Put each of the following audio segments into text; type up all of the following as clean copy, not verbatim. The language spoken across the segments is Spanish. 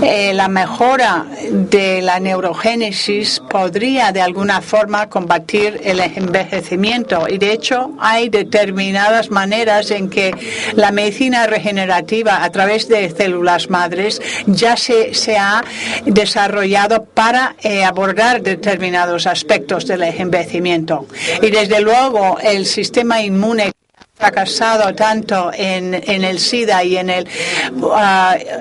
la mejora de la neurogénesis podría de alguna forma combatir el envejecimiento, y de hecho hay determinadas maneras en que la medicina regenerativa a través de células madres ya se ha desarrollado para abordar determinados aspectos del envejecimiento. Y desde luego el sistema inmune fracasado tanto en el SIDA y en el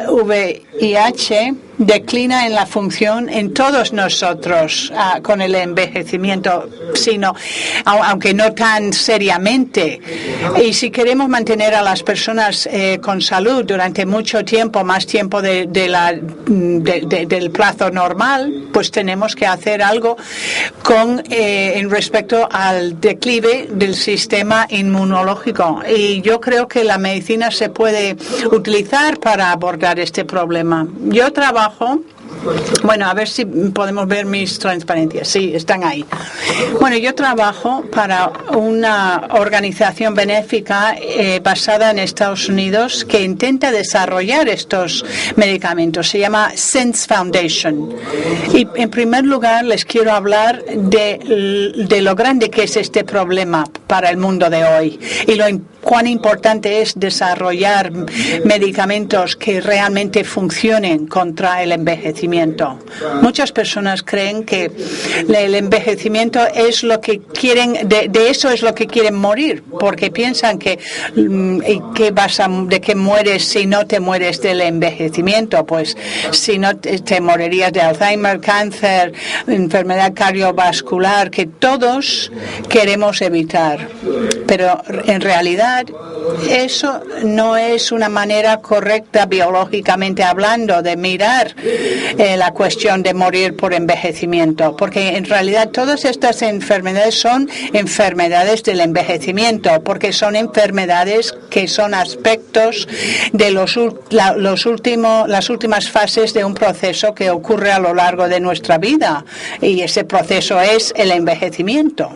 VIH declina en la función en todos nosotros con el envejecimiento, aunque no tan seriamente. Y si queremos mantener a las personas con salud durante mucho tiempo, más tiempo del plazo normal, pues tenemos que hacer algo en respecto al declive del sistema inmunológico. Y yo creo que la medicina se puede utilizar para abordar este problema. Yo trabajo. Bueno, a ver si podemos ver mis transparencias. Sí, están ahí. Bueno, yo trabajo para una organización benéfica basada en Estados Unidos que intenta desarrollar estos medicamentos. Se llama Sense Foundation. Y en primer lugar les quiero hablar de lo grande que es este problema para el mundo de hoy y cuán importante es desarrollar medicamentos que realmente funcionen contra el envejecimiento. Muchas personas creen que el envejecimiento es lo que quieren, de eso es lo que quieren morir, porque piensan que de qué mueres si no te mueres del envejecimiento. Pues si no te morirías de Alzheimer, cáncer, enfermedad cardiovascular, que todos queremos evitar. Pero en realidad eso no es una manera correcta biológicamente hablando de mirar la cuestión de morir por envejecimiento, porque en realidad todas estas enfermedades son enfermedades del envejecimiento, porque son enfermedades que son aspectos de las últimas fases de un proceso que ocurre a lo largo de nuestra vida, y ese proceso es el envejecimiento.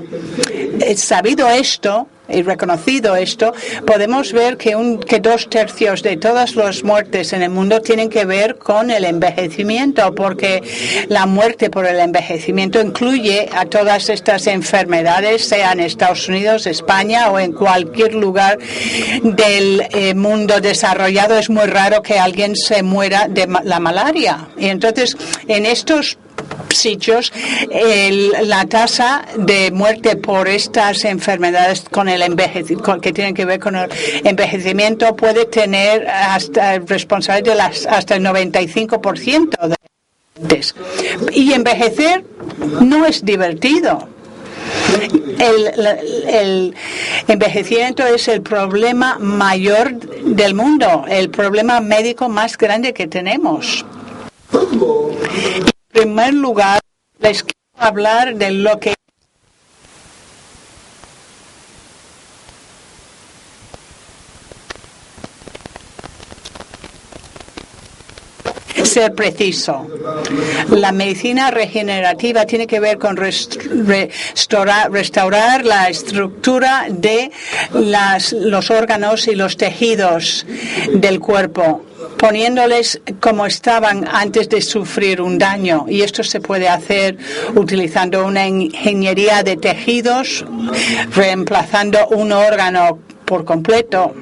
Sabido esto y reconocido esto, podemos ver que 2/3 de todas las muertes en el mundo tienen que ver con el envejecimiento, porque la muerte por el envejecimiento incluye a todas estas enfermedades, sea en Estados Unidos, España o en cualquier lugar del mundo desarrollado. Es muy raro que alguien se muera de la malaria. Y entonces, en estos sitios, la tasa de muerte por estas enfermedades que tienen que ver con el envejecimiento puede tener hasta responsable de hasta el 95% de muertes. Y envejecer no es divertido. El envejecimiento es el problema mayor del mundo, el problema médico más grande que tenemos. En primer lugar, les quiero hablar de lo que ser preciso. La medicina regenerativa tiene que ver con restaurar la estructura de los órganos y los tejidos del cuerpo, poniéndoles como estaban antes de sufrir un daño. Y esto se puede hacer utilizando una ingeniería de tejidos, reemplazando un órgano por completo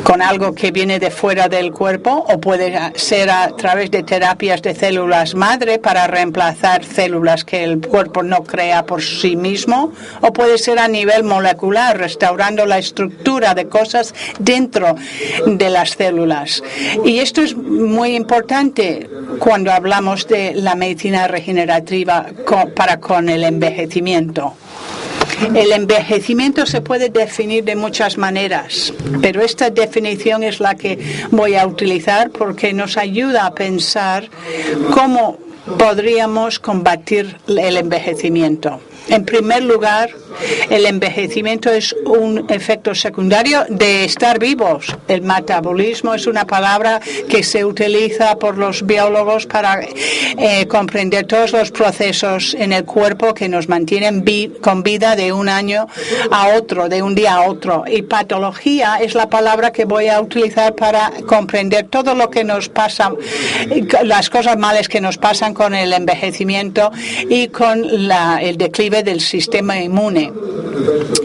con algo que viene de fuera del cuerpo, o puede ser a través de terapias de células madre para reemplazar células que el cuerpo no crea por sí mismo, o puede ser a nivel molecular, restaurando la estructura de cosas dentro de las células. Y esto es muy importante cuando hablamos de la medicina regenerativa con el envejecimiento. El envejecimiento se puede definir de muchas maneras, pero esta definición es la que voy a utilizar porque nos ayuda a pensar cómo podríamos combatir el envejecimiento. En primer lugar, el envejecimiento es un efecto secundario de estar vivos. El metabolismo es una palabra que se utiliza por los biólogos para comprender todos los procesos en el cuerpo que nos mantienen con vida de un año a otro, de un día a otro. Y patología es la palabra que voy a utilizar para comprender todo lo que nos pasa, las cosas malas que nos pasan con el envejecimiento y con el declive del sistema inmune.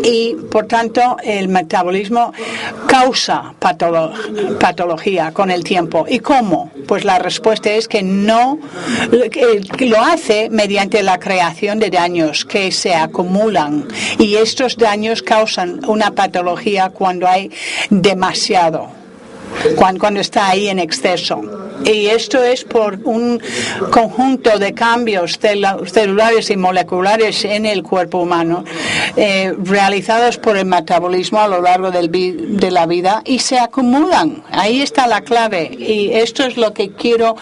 Y, por tanto, el metabolismo causa patología con el tiempo. ¿Y cómo? Pues la respuesta es que no lo hace mediante la creación de daños que se acumulan. Y estos daños causan una patología cuando hay demasiado, cuando está ahí en exceso. Y esto es por un conjunto de cambios celulares y moleculares en el cuerpo humano realizados por el metabolismo a lo largo de la vida y se acumulan. Ahí está la clave. Y esto es lo que quiero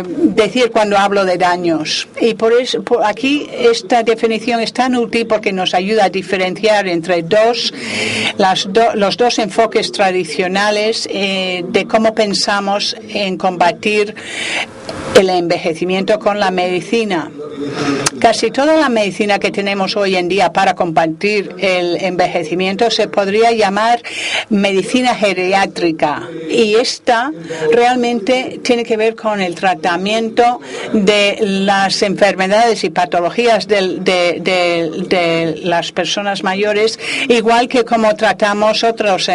decir cuando hablo de daños. Y por eso aquí esta definición es tan útil porque nos ayuda a diferenciar entre los dos enfoques tradicionales de cómo pensamos en combatir el envejecimiento con la medicina. Casi toda la medicina que tenemos hoy en día para combatir el envejecimiento se podría llamar medicina geriátrica, y esta realmente tiene que ver con el tratamiento de las enfermedades y patologías de las personas mayores, igual que como tratamos otras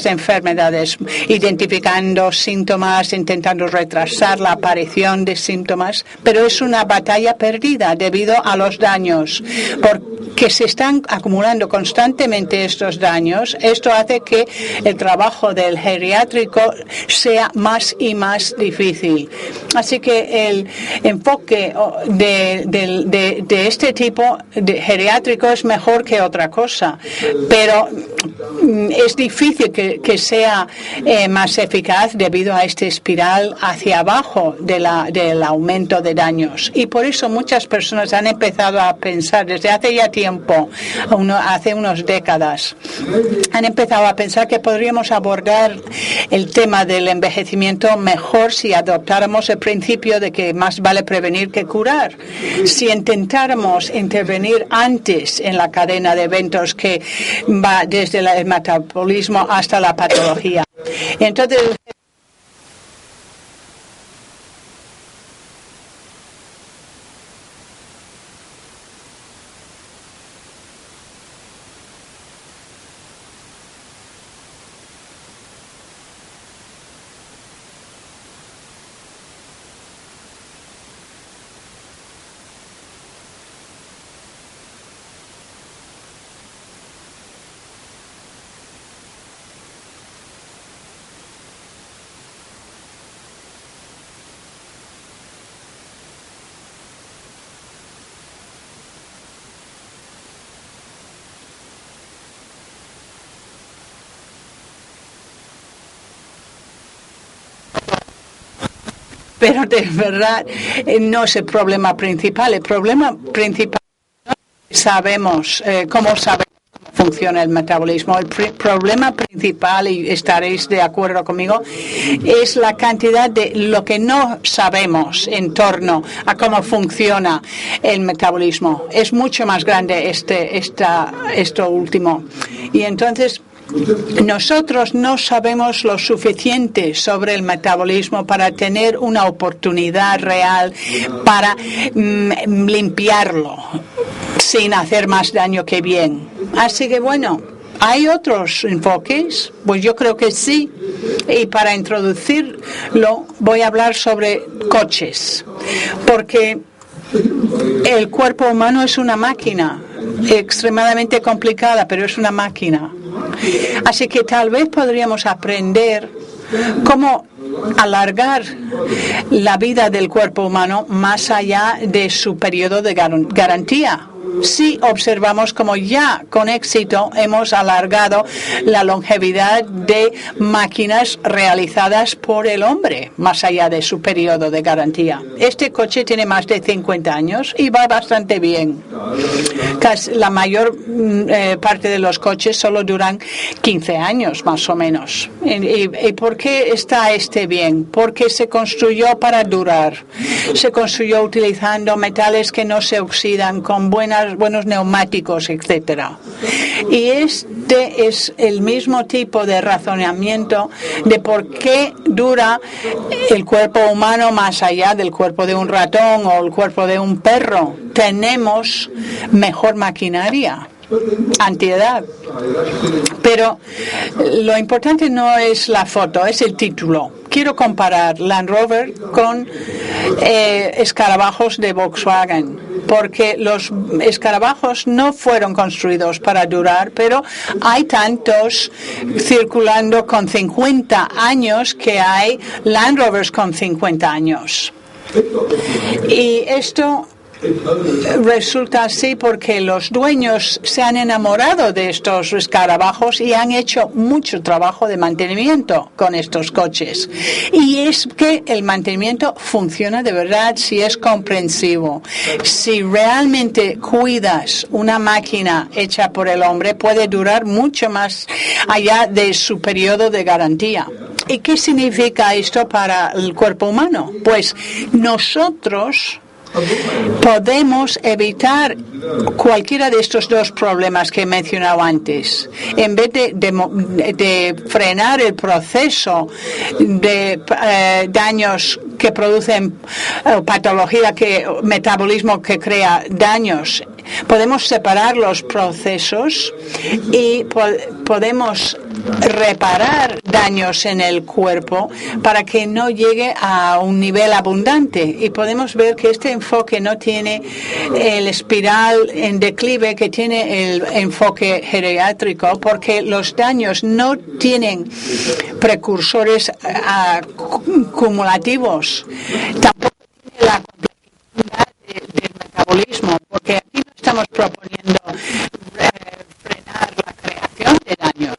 enfermedades, identificando síntomas, intentando retrasar la aparición de síntomas, pero es una batalla perdida debido a los daños, porque se están acumulando constantemente estos daños. Esto hace que el trabajo del geriátrico sea más y más difícil. Así que el enfoque de este tipo de geriátrico es mejor que otra cosa, pero es difícil que sea más eficaz debido a esta espiral hacia abajo del aumento de daños. Y por eso muchas personas han empezado a pensar desde hace ya tiempo, hace unas décadas, han empezado a pensar que podríamos abordar el tema del envejecimiento mejor si adoptáramos el principio de que más vale prevenir que curar. Si intentáramos intervenir antes en la cadena de eventos que va desde el metabolismo hasta la patología. Entonces, pero de verdad no es el problema principal. El problema principal sabemos cómo funciona el metabolismo. El problema principal, y estaréis de acuerdo conmigo, es la cantidad de lo que no sabemos en torno a cómo funciona el metabolismo. Es mucho más grande esto último. Y entonces nosotros no sabemos lo suficiente sobre el metabolismo para tener una oportunidad real para limpiarlo sin hacer más daño que bien. Así que bueno, ¿hay otros enfoques? Pues yo creo que sí. Y para introducirlo voy a hablar sobre coches, porque el cuerpo humano es una máquina extremadamente complicada, pero es una máquina. Así que tal vez podríamos aprender cómo alargar la vida del cuerpo humano más allá de su periodo de garantía. sí observamos como ya con éxito hemos alargado la longevidad de máquinas realizadas por el hombre, más allá de su periodo de garantía. Este coche tiene más de 50 años y va bastante bien. La mayor parte de los coches solo duran 15 años, más o menos. ¿Y por qué está este bien? Porque se construyó para durar. Se construyó utilizando metales que no se oxidan, con buenos neumáticos, etcétera. Y este es el mismo tipo de razonamiento de por qué dura el cuerpo humano más allá del cuerpo de un ratón o el cuerpo de un perro. Tenemos mejor maquinaria, antiedad. Pero lo importante no es la foto, es el título. Quiero comparar Land Rover con escarabajos de Volkswagen, porque los escarabajos no fueron construidos para durar, pero hay tantos circulando con 50 años que hay Land Rovers con 50 años. Y esto resulta así porque los dueños se han enamorado de estos escarabajos y han hecho mucho trabajo de mantenimiento con estos coches. Y es que el mantenimiento funciona de verdad si es comprensivo. Si realmente cuidas una máquina hecha por el hombre, puede durar mucho más allá de su periodo de garantía. ¿Y qué significa esto para el cuerpo humano? Pues nosotros podemos evitar cualquiera de estos dos problemas que he mencionado antes. En vez de frenar el proceso de daños que producen patología, metabolismo que crea daños, podemos separar los procesos y podemos reparar daños en el cuerpo para que no llegue a un nivel abundante. Y podemos ver que este enfoque no tiene el espiral en declive que tiene el enfoque geriátrico, porque los daños no tienen precursores cumulativos. Tampoco tiene la complejidad del metabolismo, porque aquí no estamos proponiendo frenar la creación de daños.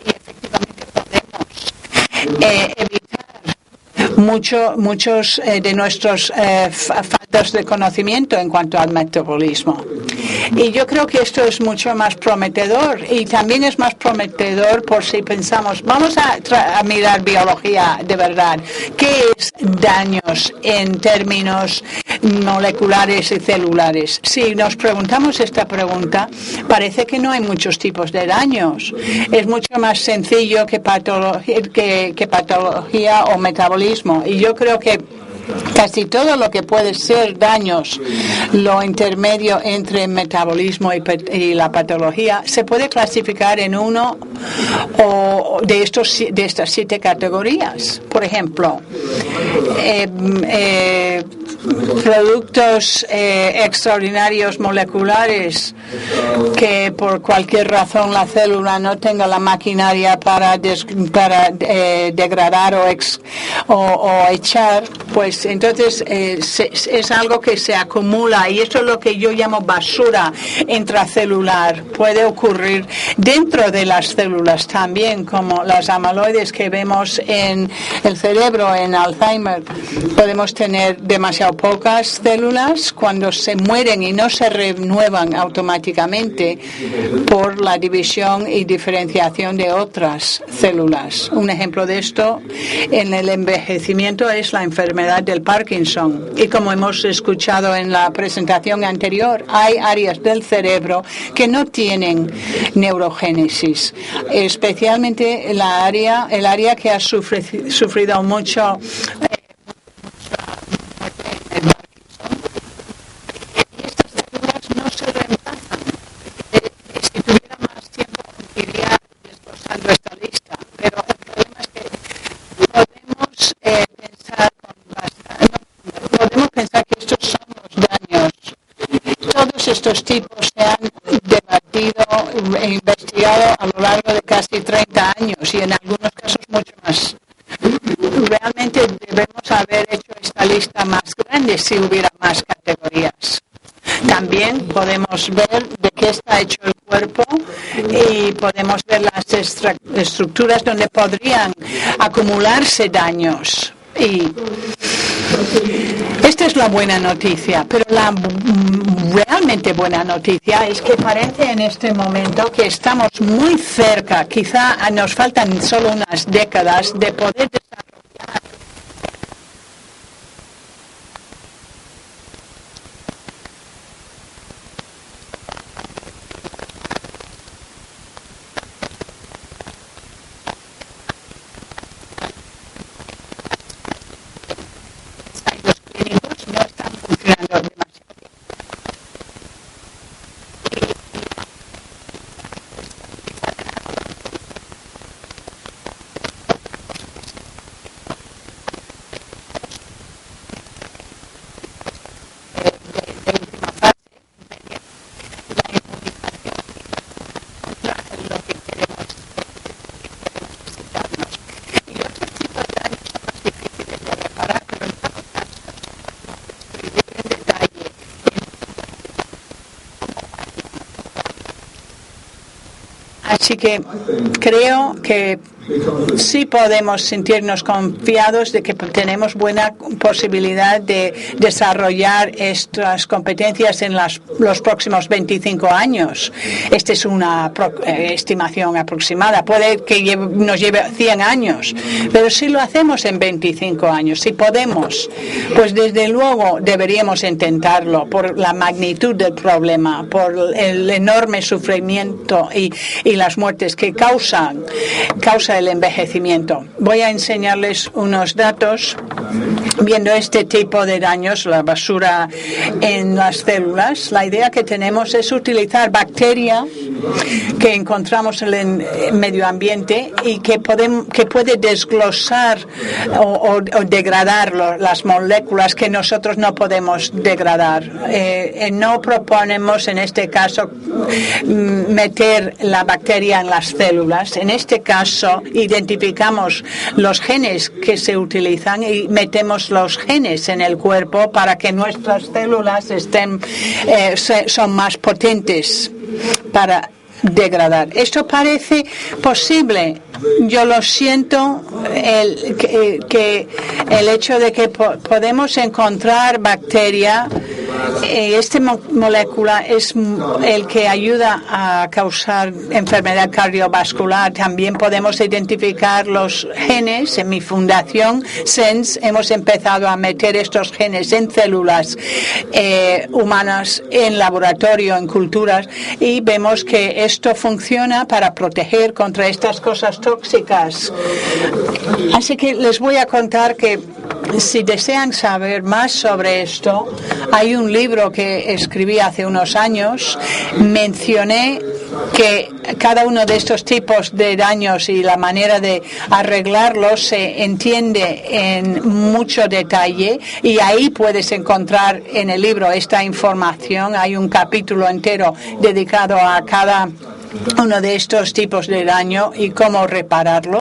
Y efectivamente podemos evitar muchos de nuestros faltas de conocimiento en cuanto al metabolismo. Y yo creo que esto es mucho más prometedor, y también es más prometedor por si pensamos, vamos a mirar biología de verdad. ¿Qué es daños en términos moleculares y celulares? Si nos preguntamos esta pregunta, parece que no hay muchos tipos de daños. Es mucho más sencillo que patología o metabolismo. Y yo creo que casi todo lo que puede ser daños, lo intermedio entre metabolismo y la patología, se puede clasificar en uno de estas 7 categorías. Por ejemplo, productos extraordinarios moleculares que por cualquier razón la célula no tenga la maquinaria para degradar o echar, pues entonces es algo que se acumula, y esto es lo que yo llamo basura intracelular. Puede ocurrir dentro de las células también, como las amiloides que vemos en el cerebro en Alzheimer. Podemos tener demasiado pocas células cuando se mueren y no se renuevan automáticamente por la división y diferenciación de otras células. Un ejemplo de esto en el envejecimiento es la enfermedad del Parkinson. Y como hemos escuchado en la presentación anterior, hay áreas del cerebro que no tienen neurogénesis, especialmente el área que ha sufrido mucho estos tipos se han debatido e investigado a lo largo de casi 30 años y en algunos casos mucho más. Realmente debemos haber hecho esta lista más grande si hubiera más categorías. También podemos ver de qué está hecho el cuerpo y podemos ver las estructuras donde podrían acumularse daños. Y esta es la buena noticia, pero la realmente buena noticia es que parece en este momento que estamos muy cerca, quizá nos faltan solo unas décadas de poder desarrollar ensayos clínicos, no están funcionando demasiado. Así que creo que sí podemos sentirnos confiados de que tenemos buena posibilidad de desarrollar estas competencias en los próximos 25 años. Esta es una estimación aproximada. Puede que nos lleve 100 años, pero si lo hacemos en 25 años, si podemos, pues desde luego deberíamos intentarlo por la magnitud del problema, por el enorme sufrimiento y las muertes que causa el envejecimiento. Voy a enseñarles unos datos viendo este tipo de daños, la basura en las células. La idea que tenemos es utilizar bacteria que encontramos en el medio ambiente y que puede desglosar o degradar las moléculas que nosotros no podemos degradar. No proponemos en este caso meter la bacteria en las células. En este caso identificamos los genes que se utilizan y metemos los genes en el cuerpo para que nuestras células son más potentes para degradar. Esto parece posible. Yo lo siento, el hecho de que podemos encontrar bacteria, esta molécula es el que ayuda a causar enfermedad cardiovascular. También podemos identificar los genes. En mi fundación SENS hemos empezado a meter estos genes en células humanas, en laboratorio, en culturas, y vemos que esto funciona para proteger contra estas cosas tóxicas. Así que les voy a contar que si desean saber más sobre esto, hay un libro que escribí hace unos años. Mencioné que cada uno de estos tipos de daños y la manera de arreglarlos se entiende en mucho detalle, y ahí puedes encontrar en el libro esta información. Hay un capítulo entero dedicado a cada uno de estos tipos de daño y cómo repararlo.